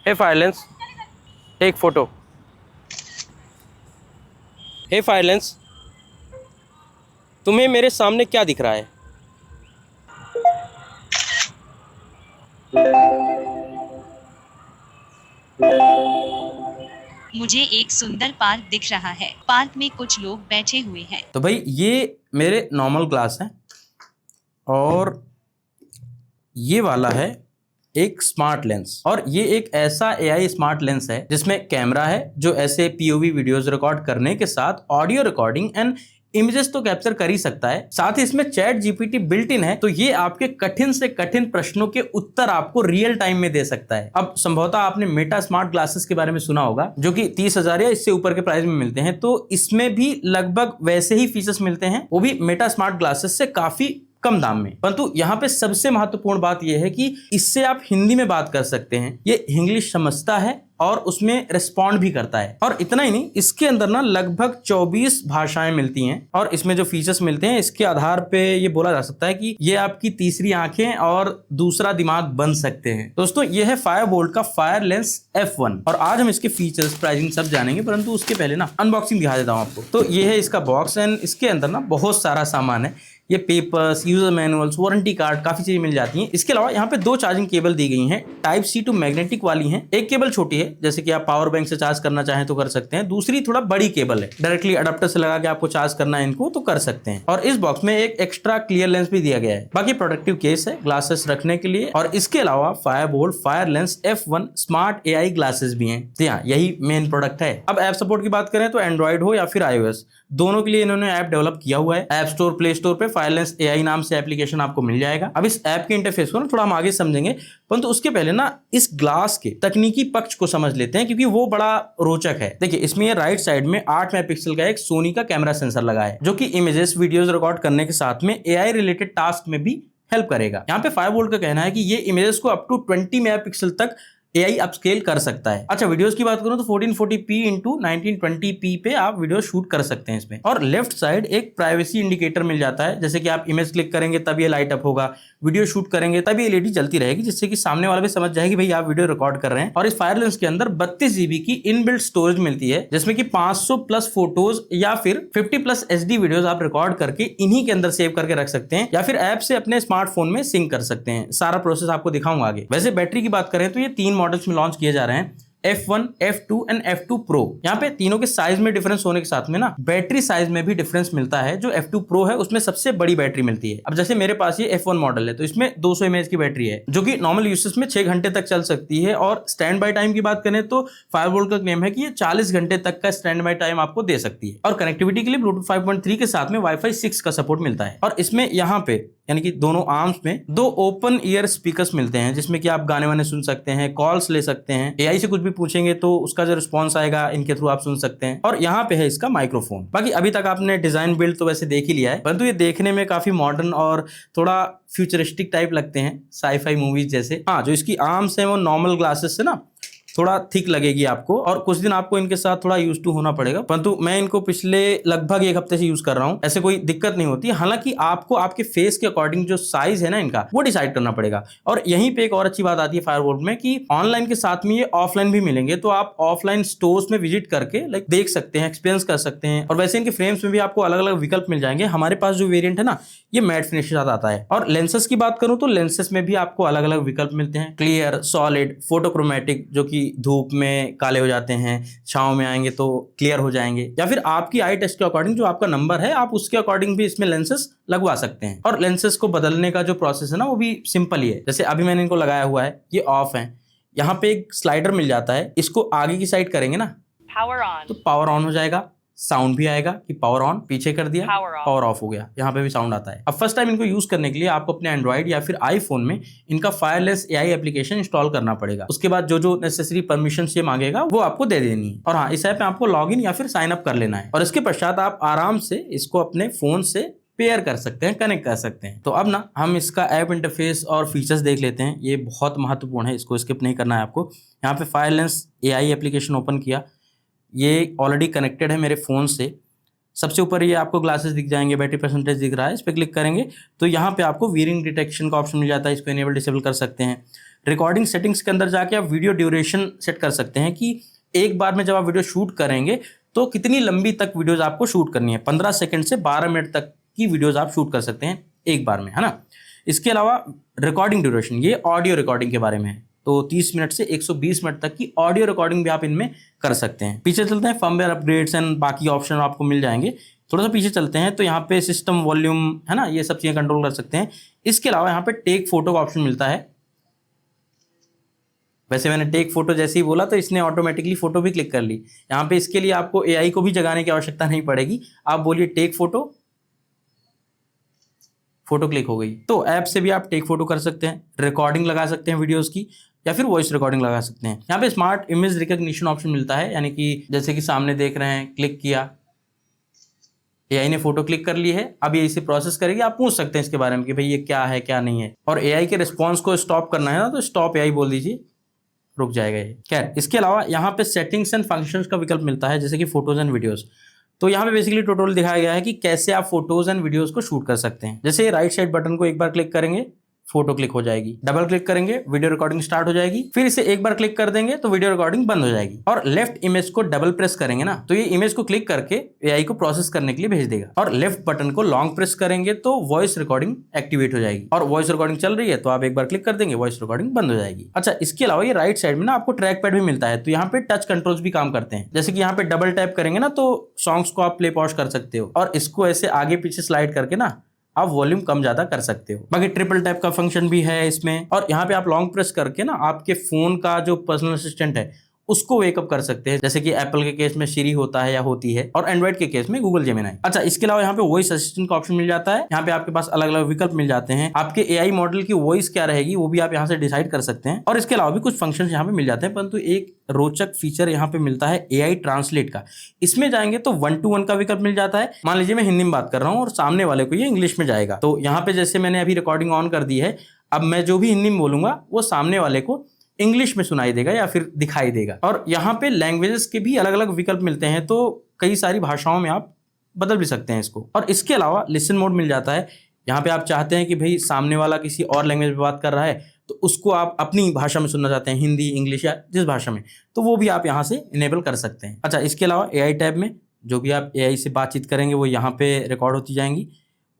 हे फायरलेंस, एक फोटो। हे फायरलेंस, तुम्हें मेरे सामने क्या दिख रहा है? मुझे एक सुंदर पार्क दिख रहा है। पार्क में कुछ लोग बैठे हुए हैं। तो भाई ये मेरे नॉर्मल ग्लास है और ये वाला है एक स्मार्ट लेंस, और ये एक ऐसा एआई स्मार्ट लेंस है जिसमें कैमरा है जो ऐसे पीओवी वीडियोस रिकॉर्ड करने के साथ ऑडियो रिकॉर्डिंग एंड इमेजेस तो कैप्चर कर ही सकता है। साथ ही इसमें चैट जीपीटी बिल्ट इन है, तो ये आपके कठिन से कठिन प्रश्नों के उत्तर आपको रियल टाइम में दे सकता है। अब संभवतः आपने मेटा स्मार्ट ग्लासेस के बारे में सुना होगा जो कि 30,000 या इससे ऊपर के प्राइस में मिलते हैं, तो इसमें भी लगभग वैसे ही फीचर्स मिलते हैं, वो भी मेटा स्मार्ट ग्लासेस से काफी कम दाम में। परंतु यहाँ पे सबसे महत्वपूर्ण बात यह है कि इससे आप हिंदी में बात कर सकते हैं, ये इंग्लिश समझता है और उसमें रिस्पॉन्ड भी करता है। और इतना ही नहीं, इसके अंदर ना लगभग 24 भाषाएं मिलती हैं, और इसमें जो फीचर्स मिलते हैं इसके आधार पे ये बोला जा सकता है कि ये आपकी तीसरी आंखें और दूसरा दिमाग बन सकते हैं। दोस्तों ये है फायरबोल्ट का फायर लेंस F1, और आज हम इसके फीचर्स, प्राइसिंग सब जानेंगे, परंतु उसके पहले ना अनबॉक्सिंग दिखा देता हूँ आपको। तो ये है इसका बॉक्स एंड इसके अंदर ना बहुत सारा सामान है, ये papers, user manuals, warranty card, काफी चीजें मिल जाती हैं। इसके अलावा यहाँ पे 2 चार्जिंग केबल दी गई हैं, टाइप सी टू मैग्नेटिक वाली हैं। एक केबल छोटी है, जैसे कि आप पावर बैंक से चार्ज करना चाहें तो कर सकते हैं, दूसरी थोड़ा बड़ी केबल है, डायरेक्टली अडेप्टर से लगा के आपको चार्ज करना है इनको तो कर सकते हैं। और इस बॉक्स में एक एक्स्ट्रा क्लियर लेंस भी दिया गया है। बाकी प्रोटेक्टिव केस है ग्लासेस रखने के लिए, और इसके अलावा Fireboltt fire lens F1 smart AI glasses भी हैं। जी हाँ, यही मेन प्रोडक्ट है। अब ऐप सपोर्ट की बात करें तो एंड्रॉइड हो या फिर iOS, दोनों के लिए इन्होंने ऐप डेवलप किया हुआ है। ऐप स्टोर, प्ले स्टोर पे फायरलेंस एआई नाम से एप्लीकेशन आपको मिल जाएगा। अब इस ऐप के इंटरफेस को ना थोड़ा हम आगे समझेंगे, परंतु उसके पहले ना इस ग्लास के तकनीकी पक्ष को समझ लेते हैं, क्योंकि वो बड़ा रोचक है। देखिए इसमें राइट साइड में 8 मेगापिक्सल का एक सोनी का कैमरा सेंसर लगा है, जो कि इमेजेस, वीडियोस रिकॉर्ड करने के साथ में एआई रिलेटेड टास्क में भी हेल्प करेगा। यहाँ पे फायरबोल्ट का कहना है कि ये इमेजेस को अप टू 20 मेगापिक्सल तक एआई अपस्केल कर सकता है। अच्छा, वीडियोस की बात करूं तो 1440p इंटू 1920p पे आप वीडियो शूट कर सकते हैं इसमें। और लेफ्ट साइड एक प्राइवेसी इंडिकेटर मिल जाता है, जैसे कि आप इमेज क्लिक करेंगे तब ये लाइट अप होगा, वीडियो शूट करेंगे तब ये एलईडी जलती रहेगी, जिससे कि सामने वाला भी समझ जाएगी भाई आप वीडियो रिकॉर्ड कर रहे हैं। और इस फायर लेंस के अंदर 32 जीबी की इनबिल्ट स्टोरेज मिलती है, जिसमें कि 500 प्लस फोटोज या फिर 50 प्लस एचडी वीडियोस आप रिकॉर्ड करके इन्हीं के अंदर सेव करके रख सकते हैं, या फिर ऐप से अपने स्मार्टफोन में सिंक कर सकते हैं। सारा प्रोसेस आपको दिखाऊंगा आगे। वैसे बैटरी की बात करें तो ये 3 मॉडल्स में लॉन्च किए जा रहे हैं, F1, F2 and F2 Pro। यहाँ पे तीनों के साइज में डिफरेंस होने के साथ में ना बैटरी साइज में भी डिफरेंस मिलता है। जो F2 Pro है उसमें सबसे बड़ी बैटरी मिलती है। अब जैसे मेरे पास ये F1 मॉडल है, तो इसमें 200 mAh की बैटरी है, जो कि नॉर्मल यूसेज में 6 घंटे तक चल सकती है। और स्टैंड बाय टाइम की बात करें तो फायरबोल्ट का क्लेम है कि ये 40 घंटे तक का स्टैंड बाय टाइम आपको दे सकती है। और कनेक्टिविटी के लिए ब्लूटूथ 5.3 के साथ में वाईफाई 6 का सपोर्ट मिलता है। और इसमें यहाँ पे यानी कि दोनों आर्म्स में 2 ओपन ईयर स्पीकर्स मिलते हैं, जिसमें कि आप गाने वाने सुन सकते हैं, कॉल्स ले सकते हैं, एआई से कुछ भी पूछेंगे तो उसका जो रिस्पॉन्स आएगा इनके थ्रू आप सुन सकते हैं। और यहाँ पे है इसका माइक्रोफोन। बाकी अभी तक आपने डिजाइन बिल्ड तो वैसे देख ही लिया है, परंतु ये देखने में काफी मॉडर्न और थोड़ा फ्यूचरिस्टिक टाइप लगते हैं, साईफाई मूवीज जैसे। हाँ, जो इसकी आर्म्स है वो नॉर्मल ग्लासेस से ना थोड़ा थिक लगेगी आपको, और कुछ दिन आपको इनके साथ थोड़ा यूज टू होना पड़ेगा, परंतु मैं इनको पिछले लगभग 1 हफ्ते से यूज कर रहा हूँ, ऐसे कोई दिक्कत नहीं होती। हालांकि आपको आपके फेस के अकॉर्डिंग जो साइज है ना इनका, वो डिसाइड करना पड़ेगा। और यहीं पे एक और अच्छी बात आती है फायरबोल्ट में कि ऑनलाइन के साथ में ये ऑफलाइन भी मिलेंगे, तो आप ऑफलाइन स्टोर्स में विजिट करके देख सकते हैं, एक्सपीरियंस कर सकते हैं। और वैसे इनके फ्रेम्स में भी आपको अलग अलग विकल्प मिल जाएंगे। हमारे पास जो वेरियंट है ना, ये मैट फिनिश के साथ आता है। और लेंसेस की बात करूं तो लेंसेस में भी आपको अलग अलग विकल्प मिलते हैं, क्लियर, सॉलिड, फोटोक्रोमेटिक, जो कि धूप में काले हो जाते हैं, छांव में आएंगे तो क्लियर हो जाएंगे, या फिर आपकी आई टेस्ट के अकॉर्डिंग जो आपका नंबर है आप उसके अकॉर्डिंग भी इसमें लेंसेस लगवा सकते हैं। और लेंसेस को बदलने का जो प्रोसेस है ना वो भी सिंपल ही है। जैसे अभी मैंने इनको लगाया हुआ है, ये ऑफ है, यहाँ पे एक स्लाइडर मिल जाता है, इसको आगे की साइड करेंगे ना पावर ऑन, तो पावर ऑन हो जाएगा, साउंड भी आएगा कि पावर ऑन, पीछे कर दिया पावर ऑफ हो गया, यहाँ पे भी साउंड आता है। अब फर्स्ट टाइम इनको यूज करने के लिए आपको अपने एंड्रॉइड या फिर आईफोन में इनका फायरलेस एआई एप्लीकेशन इंस्टॉल करना पड़ेगा। उसके बाद जो जो नेसेसरी परमिशन ये मांगेगा वो आपको दे देनी है। और हाँ, इस ऐप में आपको लॉग इन या फिर साइन अप कर लेना है, और इसके पश्चात आप आराम से इसको अपने फोन से पेयर कर सकते हैं, कनेक्ट कर सकते हैं। तो अब ना हम इसका ऐप इंटरफेस और फीचर्स देख लेते हैं, ये बहुत महत्वपूर्ण है, इसको स्किप नहीं करना है आपको। यहाँ पे फायरलेस एआई एप्लीकेशन ओपन किया, ये ऑलरेडी कनेक्टेड है मेरे फ़ोन से। सबसे ऊपर ये आपको ग्लासेस दिख जाएंगे, बैटरी परसेंटेज दिख रहा है, इस पर क्लिक करेंगे तो यहाँ पे आपको वीयरिंग डिटेक्शन का ऑप्शन मिल जाता है, इसको इनेबल डिसेबल कर सकते हैं। रिकॉर्डिंग सेटिंग्स के अंदर जाके आप वीडियो ड्यूरेशन सेट कर सकते हैं कि एक बार में जब आप वीडियो शूट करेंगे तो कितनी लंबी तक वीडियोज़ आपको शूट करनी है। 15 सेकेंड से 12 मिनट तक की वीडियोज़ आप शूट कर सकते हैं एक बार में, है ना। इसके अलावा रिकॉर्डिंग ड्यूरेशन, ये ऑडियो रिकॉर्डिंग के बारे में है, तो 30 मिनट से 120 मिनट तक की ऑडियो रिकॉर्डिंग भी आप इनमें कर सकते हैं। पीछे चलते हैं, फर्मवेयर अपग्रेड्स एंड बाकी ऑप्शन आपको मिल जाएंगे। थोड़ा सा पीछे चलते हैं तो यहाँ पे सिस्टम वॉल्यूम, है ना, ये सब चीज़ें कंट्रोल कर सकते हैं। इसके अलावा यहाँ पे टेक फोटो का ऑप्शन मिलता है। वैसे मैंने टेक फोटो जैसे ही बोला तो इसने ऑटोमेटिकली फोटो भी क्लिक कर ली। यहाँ पे इसके लिए आपको एआई को भी जगाने की आवश्यकता नहीं पड़ेगी, आप बोलिए टेक फोटो, फोटो क्लिक हो गई। तो ऐप से भी आप टेक फोटो कर सकते हैं, रिकॉर्डिंग लगा सकते हैं वीडियोस की, या फिर वॉइस रिकॉर्डिंग लगा सकते हैं। यहाँ पे स्मार्ट इमेज रिकॉग्निशन ऑप्शन मिलता है, यानी कि जैसे कि सामने देख रहे हैं, क्लिक किया, एआई ने फोटो क्लिक कर ली है, अब ये इसे प्रोसेस करेगी। आप पूछ सकते हैं इसके बारे में कि भाई ये क्या है क्या नहीं है, और एआई के रिस्पॉन्स को स्टॉप करना है ना तो स्टॉप एआई बोल दीजिए, रुक जाएगा ये। खैर, इसके अलावा यहाँ पे सेटिंग्स एंड फंक्शंस का विकल्प मिलता है, जैसे कि फोटोज एंड वीडियोस। तो यहाँ पे बेसिकली ट्यूटोरियल दिखाया गया है कि कैसे आप फोटोज एंड वीडियोस को शूट कर सकते हैं। जैसे राइट साइड बटन को एक बार क्लिक करेंगे, फोटो क्लिक हो जाएगी, डबल क्लिक करेंगे, वीडियो रिकॉर्डिंग स्टार्ट हो जाएगी, फिर इसे एक बार क्लिक कर देंगे तो वीडियो रिकॉर्डिंग बंद हो जाएगी। और लेफ्ट इमेज को डबल प्रेस करेंगे ना तो ये इमेज को क्लिक करके एआई को प्रोसेस करने के लिए भेज देगा, और लेफ्ट बटन को लॉन्ग प्रेस करेंगे तो वॉइस रिकॉर्डिंग एक्टिवेट हो जाएगी, और वॉइस रिकॉर्डिंग चल रही है तो आप एक बार क्लिक कर देंगे, वॉइस रिकॉर्डिंग बंद हो जाएगी। अच्छा, इसके अलावा ये राइट साइड में ना आपको ट्रैक पैड भी मिलता है, तो यहाँ पे टच कंट्रोल्स भी काम करते हैं। जैसे कि यहाँ पे डबल टैप करेंगे ना तो सॉन्ग्स को आप प्ले पॉज कर सकते हो, और इसको ऐसे आगे पीछे स्लाइड करके ना आप वॉल्यूम कम ज्यादा कर सकते हो। बाकी ट्रिपल टैप का फंक्शन भी है इसमें, और यहाँ पे आप लॉन्ग प्रेस करके ना आपके फोन का जो पर्सनल असिस्टेंट है उसको वेकअप कर सकते हैं, जैसे कि एप्पल के केस में सिरी होता है या होती है, और एंड्रॉइड के केस में गूगल जेमिनी। अच्छा, इसके अलावा यहाँ पे वॉइस असिस्टेंट का ऑप्शन मिल जाता है। यहाँ पे आपके पास अलग अलग विकल्प मिल जाते हैं, आपके एआई मॉडल की वॉइस क्या रहेगी वो भी आप यहाँ से डिसाइड कर सकते हैं, और इसके अलावा भी कुछ फंक्शंस यहाँ पे मिल जाते हैं। परंतु एक रोचक फीचर यहाँ पे मिलता है एआई ट्रांसलेट का। इसमें जाएंगे तो 1-to-1 का विकल्प मिल जाता है। मान लीजिए मैं हिंदी में बात कर रहा हूँ और सामने वाले को ये इंग्लिश में जाएगा, तो यहाँ पे जैसे मैंने अभी रिकॉर्डिंग ऑन कर दी है, अब मैं जो भी हिंदी में बोलूंगा वो सामने वाले को इंग्लिश में सुनाई देगा या फिर दिखाई देगा। और यहाँ पे लैंग्वेजेस के भी अलग अलग विकल्प मिलते हैं, तो कई सारी भाषाओं में आप बदल भी सकते हैं इसको। और इसके अलावा लिसन मोड मिल जाता है। यहाँ पे आप चाहते हैं कि भाई सामने वाला किसी और लैंग्वेज में बात कर रहा है तो उसको आप अपनी भाषा में सुनना चाहते हैं, हिंदी, इंग्लिश या जिस भाषा में, तो वो भी आप यहाँ से इनेबल कर सकते हैं। अच्छा, इसके अलावा एआई टैब में जो भी आप एआई से बातचीत करेंगे वो यहाँ पे रिकॉर्ड होती जाएंगी।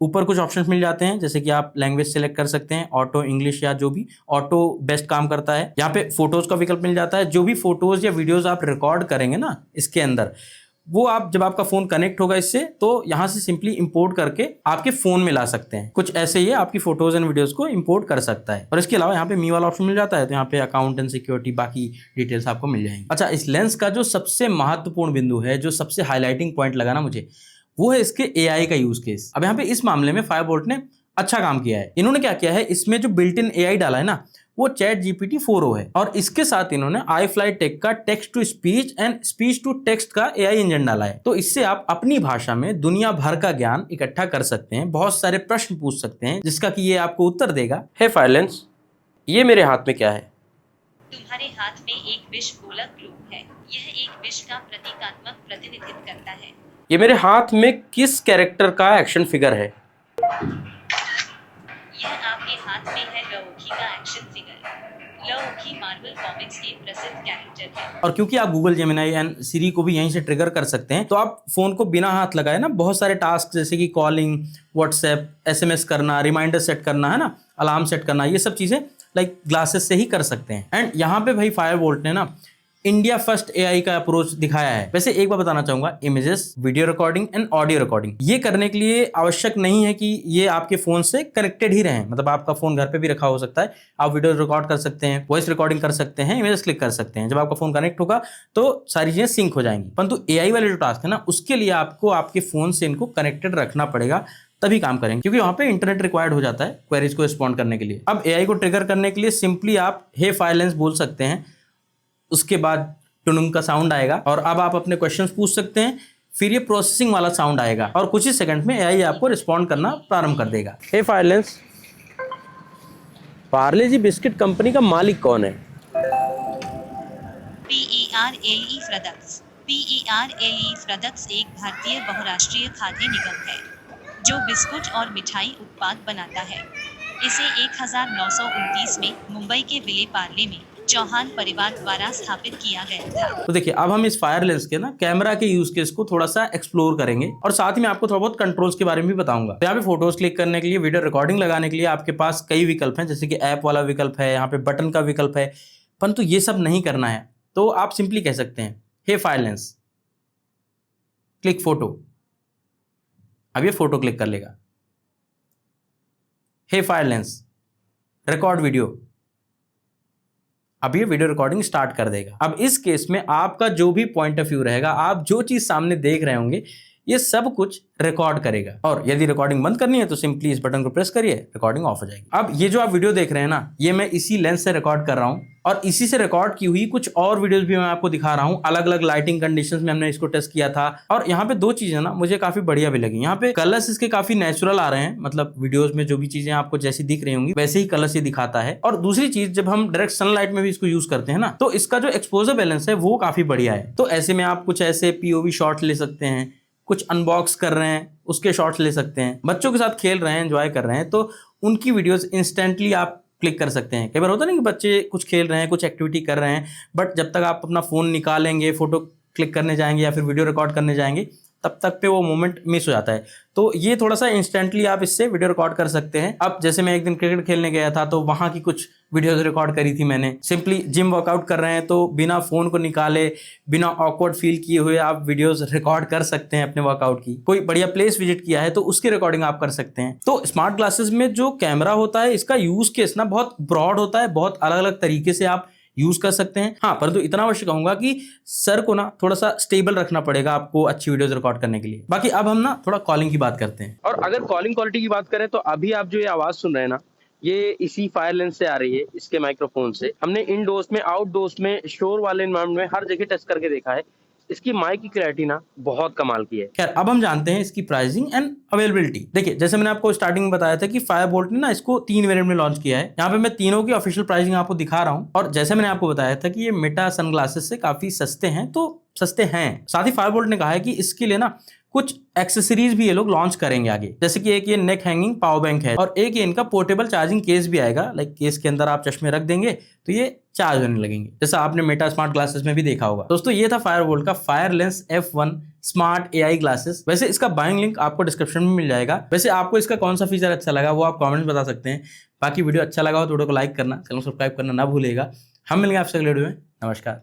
ऊपर कुछ ऑप्शंस मिल जाते हैं, जैसे कि आप लैंग्वेज सेलेक्ट कर सकते हैं, ऑटो इंग्लिश या जो भी ऑटो बेस्ट काम करता है। यहाँ पे फोटोज का विकल्प मिल जाता है, जो भी फोटोज या वीडियोज आप रिकॉर्ड करेंगे ना इसके अंदर, वो आप जब आपका फोन कनेक्ट होगा इससे तो यहाँ से सिंपली इंपोर्ट करके आपके फोन में ला सकते हैं। कुछ ऐसे ही आपकी फोटोज एंड वीडियोज को इंपोर्ट कर सकता है। और इसके अलावा यहाँ पे मी वाला ऑप्शन मिल जाता है, तो यहाँ पे अकाउंट एंड सिक्योरिटी बाकी डिटेल्स आपको मिल जाएंगी। अच्छा, इस लेंस का जो सबसे महत्वपूर्ण बिंदु है, जो सबसे हाईलाइटिंग पॉइंट लगा ना मुझे, वो है इसके एआई का यूज केस। अब यहाँ पे इस मामले में फायरबोल्ट ने अच्छा काम किया है। इन्होंने क्या किया है, इसमें जो बिल्ट इन एआई डाला है ना वो ChatGPT 4o है, और इसके साथ इन्होंने iFlyTek का text to speech and speech to text का एआई इंजन डाला है। तो इससे आप अपनी भाषा में दुनिया भर का ज्ञान इकट्ठा कर सकते हैं, बहुत सारे प्रश्न पूछ सकते हैं जिसका कि ये आपको उत्तर देगा। हे फायरलेंस, ये मेरे हाथ में क्या है? तुम्हारे हाथ में एक विष गोलक ग्लोब है। यह एक विष का प्रतीकात्मक प्रतिनिधित्व करता है। ये मेरे हाथ में किस कैरेक्टर का एक्शन फिगर है? यह आपके हाथ में है लौकी का एक्शन फिगर। लौकी मार्वल कॉमिक्स के प्रसिद्ध कैरेक्टर है। और क्योंकि आप गूगल जेमिनी एंड सिरी को भी यहीं से ट्रिगर कर सकते हैं, तो आप फोन को बिना हाथ लगाए ना बहुत सारे टास्क जैसे कि कॉलिंग, व्हाट्सएप, SMS करना, रिमाइंडर सेट करना, है ना, अलार्म सेट करना, ये सब चीजें लाइक ग्लासेस से ही कर सकते हैं। एंड यहाँ पे भाई फायरबोल्ट ने ना इंडिया फर्स्ट एआई का अप्रोच दिखाया है। वैसे एक बार बताना चाहूंगा, images, video recording and audio recording ये करने के लिए आवश्यक नहीं है कि ये आपके फोन से कनेक्टेड ही रहे। मतलब आपका फोन घर पे भी रखा हो सकता है, आप वीडियो रिकॉर्ड कर सकते हैं, वॉइस रिकॉर्डिंग कर सकते हैं, इमेजेस क्लिक कर सकते हैं। जब आपका फोन कनेक्ट होगा तो सारी चीजें सिंक हो जाएंगी। परंतु एआई वाले जो टास्क है ना उसके लिए आपको आपके फोन से इनको कनेक्टेड रखना पड़ेगा, तभी काम करेंगे, क्योंकि वहां पे इंटरनेट रिक्वायर्ड हो जाता है क्वेरीज को रिस्पॉन्ड करने के लिए। अब एआई को ट्रिगर करने के लिए सिंपली आप हे फायरलेंस बोल सकते हैं, उसके बाद टुनुंग का साउंड आएगा और अब आप अपने क्वेश्चंस पूछ सकते हैं, फिर ये प्रोसेसिंग वाला साउंड आएगा और कुछ ही सेकंड में एआई आपको रिस्पॉन्ड करना प्रारंभ कर देगा। हे फायरलेंस, पार्ले जी बिस्किट कंपनी का मालिक कौन है? PERAE products. PERLE प्रोडक्ट्स एक भारतीय बहुराष्ट्रीय खाद्य निगम है जो बिस्कुट और मिठाई उत्पाद बनाता है। इसे 1929 में मुंबई के विले पार्ले में चौहान परिवार द्वारा स्थापित किया गया था। तो देखिए अब हम इस फायर लेंस के ना कैमरा के यूज केस को थोड़ा सा एक्सप्लोर करेंगे और साथ ही मैं आपको थोड़ा बहुत कंट्रोल्स के बारे में भी बताऊंगा। तो यहाँ पे फोटोज क्लिक करने के लिए, वीडियो रिकॉर्डिंग लगाने के लिए आपके पास कई विकल्प हैं, जैसे कि ऐप वाला विकल्प है, यहाँ पे बटन का विकल्प है। परंतु ये सब नहीं करना है तो आप सिंपली कह सकते हैं हे फायर लेंस क्लिक फोटो। अब ये फोटो क्लिक कर लेगा। हे फायर लेंस रिकॉर्ड वीडियो। अब ये वीडियो रिकॉर्डिंग स्टार्ट कर देगा। अब इस केस में आपका जो भी पॉइंट ऑफ व्यू रहेगा, आप जो चीज सामने देख रहे होंगे, ये सब कुछ रिकॉर्ड करेगा। और यदि रिकॉर्डिंग बंद करनी है तो सिंपली इस बटन को प्रेस करिए, रिकॉर्डिंग ऑफ हो जाएगी। अब ये जो आप वीडियो देख रहे हैं ना, ये मैं इसी लेंस से रिकॉर्ड कर रहा हूं और इसी से रिकॉर्ड की हुई कुछ और वीडियोस भी मैं आपको दिखा रहा हूं। अलग अलग लाइटिंग कंडीशंस में हमने इसको टेस्ट किया था। और यहाँ पे दो चीजें ना मुझे काफी बढ़िया भी लगी। यहाँ पे कलर्स इसके काफी नेचुरल आ रहे हैं, मतलब वीडियोस में जो भी चीजें आपको जैसी दिख रही होंगी वैसे ही कलर्स ये दिखाता है। और दूसरी चीज, जब हम डायरेक्ट सनलाइट में भी इसको यूज करते हैं ना, तो इसका जो एक्सपोजर बैलेंस है वो काफी बढ़िया है। तो ऐसे में आप कुछ ऐसे POV शॉट ले सकते हैं, कुछ अनबॉक्स कर रहे हैं उसके शॉट्स ले सकते हैं, बच्चों के साथ खेल रहे हैं, एंजॉय कर रहे हैं, तो उनकी वीडियोस इंस्टेंटली आप क्लिक कर सकते हैं। कई बार होता है ना कि बच्चे कुछ खेल रहे हैं, कुछ एक्टिविटी कर रहे हैं, बट जब तक आप अपना फ़ोन निकालेंगे, फोटो क्लिक करने जाएंगे या फिर वीडियो रिकॉर्ड करने जाएंगे, तब तक पे वो मोमेंट मिस हो जाता है। तो ये थोड़ा सा इंस्टेंटली आप इससे वीडियो रिकॉर्ड कर सकते हैं। अब जैसे मैं एक दिन क्रिकेट खेलने गया था तो वहाँ की कुछ वीडियोस रिकॉर्ड करी थी मैंने। सिंपली जिम वर्कआउट कर रहे हैं तो बिना फ़ोन को निकाले, बिना ऑकवर्ड फील किए हुए आप वीडियोस रिकॉर्ड कर सकते हैं अपने वर्कआउट की। कोई बढ़िया प्लेस विजिट किया है तो उसकी रिकॉर्डिंग आप कर सकते हैं। तो स्मार्ट ग्लासेस में जो कैमरा होता है, इसका यूज केस ना बहुत ब्रॉड होता है, बहुत अलग अलग तरीके से आप यूज कर सकते हैं। हाँ, परंतु इतना अवश्य कहूंगा कि सर को ना थोड़ा सा स्टेबल रखना पड़ेगा आपको अच्छी वीडियोस रिकॉर्ड करने के लिए। बाकी अब हम ना थोड़ा कॉलिंग की बात करते हैं। और अगर कॉलिंग क्वालिटी की बात करें तो अभी आप जो ये आवाज सुन रहे हैं ना, ये इसी फायर लेंस से आ रही है, इसके माइक्रोफोन से। हमने इनडोर्स में, आउटडोर्स में, शोर वाले एनवायरमेंट में हर जगह टेस्ट करके देखा है। इसकी माइक की क्लैरिटी ना बहुत कमाल की है। खैर, अब हम जानते हैं इसकी प्राइसिंग एंड अवेलेबिलिटी। देखिए, जैसे मैंने आपको स्टार्टिंग में बताया था कि फायरबोल्ट ने ना इसको 3 वेरिएंट में लॉन्च किया है। यहाँ पे मैं तीनों की ऑफिशियल प्राइसिंग आपको दिखा रहा हूँ। और जैसे मैंने आपको बताया था कि ये मेटा सनग्लासेस से काफी सस्ते हैं, तो सस्ते हैं। साथ ही फायरबोल्ट ने कहा है कि इसके लिए ना कुछ एक्सेसरीज भी ये लोग लॉन्च करेंगे आगे, जैसे कि एक ये नेक हैंगिंग पावर बैंक है और एक ये इनका पोर्टेबल चार्जिंग केस भी आएगा। लाइक केस के अंदर आप चश्मे रख देंगे तो ये चार्ज होने लगेंगे, जैसा आपने मेटा स्मार्ट ग्लासेस में भी देखा होगा। दोस्तों, ये था फायरबोल्ट का fire lens F1 smart AI glasses. वैसे इसका बाइंग लिंक आपको डिस्क्रिप्शन में मिल जाएगा। वैसे आपको इसका कौन सा फीचर अच्छा लगा वो आप कमेंट में बता सकते हैं। बाकी वीडियो अच्छा लगा हो तो वीडियो को लाइक करना, चैनल सब्सक्राइब करना ना भूलिएगा। हम मिलेंगे आपसे अगले वीडियो में। नमस्कार।